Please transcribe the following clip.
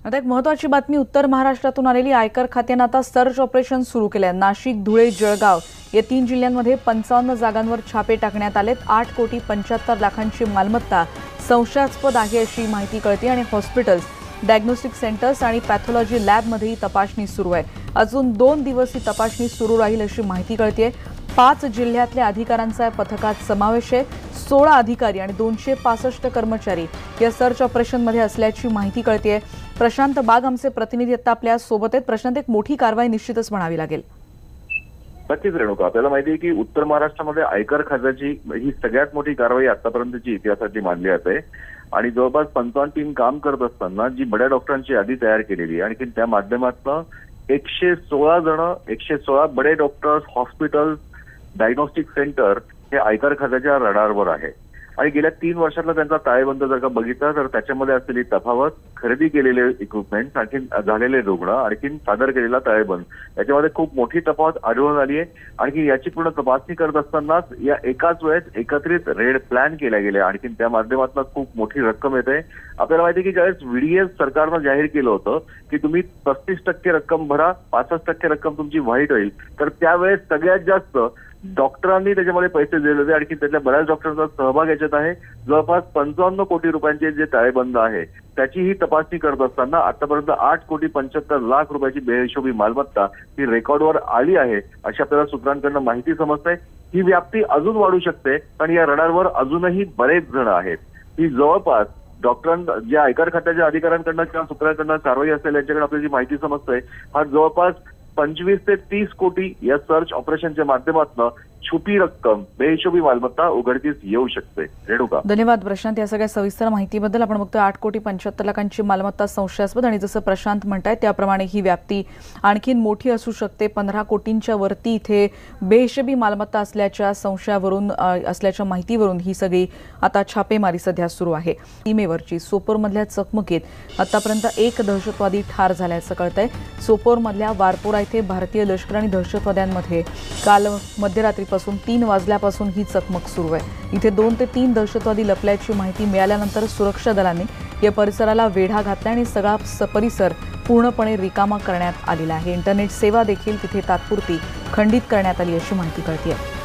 आता एक महत्त्वाची बातमी उत्तर महाराष्ट्रातून आलेली। आयकर खात्याने आता सर्च ऑपरेशन सुरू केले। नाशिक, धुळे, जळगाव या 3 जिल्ह्यांमध्ये 55 जागांवर छापे टाकण्यात आलेत। 8,75,00,000ची मालमत्ता संशयास्पद आहे अशी माहिती कळते आणि हॉस्पिटल्स, डायग्नोस्टिक सेंटर्स आणि पॅथॉलॉजी लॅबमध्येही तपासणी सुरू आहे। अजून 2 दिवस ही तपासणी सुरू राहील अशी माहिती कळते। 5 जिल्ह्यातल्या अधिकाऱ्यांचा पथकात समावेश आहे। 16 अधिकारी आणि 265 कर्मचारी या सर्च ऑपरेशनमध्ये असल्याची माहिती कळते। प्रशांत बाग आमचे प्रतिनिधी आता आपल्या सोबत आहेत। प्रशांत, एक मोठी कारवाई निश्चितच म्हणावी लागेल। नक्कीच रेणुका, आपल्याला माहिती आहे की उत्तर महाराष्ट्रामध्ये आयकर खात्याची ही सगळ्यात मोठी कारवाई आतापर्यंतची इतिहासाची मानली जाते आणि जवळपास 55 टीम काम करत असताना जी बड्या डॉक्टरांची यादी तयार केलेली आहे आणि त्या माध्यमातून 116 बडे डॉक्टर्स, हॉस्पिटल्स, डायग्नोस्टिक सेंटर हे आयकर खात्याच्या रडारवर आहे आणि गेल्या 3 वर्षातला त्यांचा ताळेबंद जर का बघितला तर त्याच्यामध्ये असलेली तफावत, खरेदी केलेले इक्विपमेंट, आणखी झालेले रुग्ण, आणखी सादर केलेला ताळेबंद याच्यामध्ये खूप मोठी तफावत आढळून आली आहे। आणखी याची पूर्ण तपासणी करत असतानाच या एकाच वेळेस एकत्रित रेड प्लॅन केल्या गेल्या आणखी त्या माध्यमातून खूप मोठी रक्कम येते। आपल्याला माहिती आहे की ज्यावेळेस व्हीडीएस सरकारनं जाहीर केलं होतं की तुम्ही 35% रक्कम भरा, 65% रक्कम तुमची व्हाईट होईल, तर त्यावेळेस सगळ्यात जास्त डॉक्टरांनी त्याच्यामध्ये पैसे दिले होते। आणखी त्यातल्या बऱ्याच डॉक्टरांचा सहभाग याच्यात आहे। जवळपास 55 कोटी रुपयांचे जे ताळेबंद आहे त्याची ही तपासणी करत असताना आतापर्यंत 8,75,00,000 रुपयाची बेहिशोबी मालमत्ता ही रेकॉर्डवर आली आहे अशी आपल्याला सूत्रांकडून माहिती समजते। ही व्याप्ती अजून वाढू शकते आणि या रडारवर अजूनही बरेच जण आहेत। ही जवळपास डॉक्टरांना, ज्या आयकर खात्याच्या अधिकाऱ्यांकडनं किंवा सूत्रांकडनं कारवाई असेल यांच्याकडे आपल्याला जी माहिती समजते, हा जवळपास 25 ते 30 कोटी या सर्च ऑपरेशनच्या माध्यमातून छुपी रक्कम, बेहिशोबी मालमत्ता उघडकीस येऊ शकते। रेणुका, धन्यवाद प्रशांत या सगळ्या सविस्तर माहितीबद्दल। आपण बघतोय 8,75,00,000ची मालमत्ता संशयास्पद आणि जसं प्रशांत म्हणतायत त्याप्रमाणे ही व्याप्ती आणखीन मोठी असू शकते। 15 कोटींच्या वरती इथे बेहिशोबी मालमत्ता असल्याच्या संशयावरून, असल्याच्या माहितीवरून ही सगळी आता छापेमारी सध्या सुरू आहे। सीमेवरची सोपोरमधल्या चकमकीत आतापर्यंत 1 दहशतवादी ठार झाल्याचं कळतंय। सोपोरमधल्या वारपोरा इथे भारतीय लष्कर आणि दहशतवाद्यांमध्ये काल मध्यरात्रीपासून 3 वाजल्यापासून ही चकमक सुरू आहे। इथे 2 ते 3 दहशतवादी लपल्याची माहिती मिळाल्यानंतर सुरक्षा दलांनी या परिसराला वेढा घातला आणि सगळा परिसर पूर्णपणे रिकामा करण्यात आलेला आहे। इंटरनेट सेवा देखील तिथे तात्पुरती खंडित करण्यात आली अशी माहिती कळते आहे।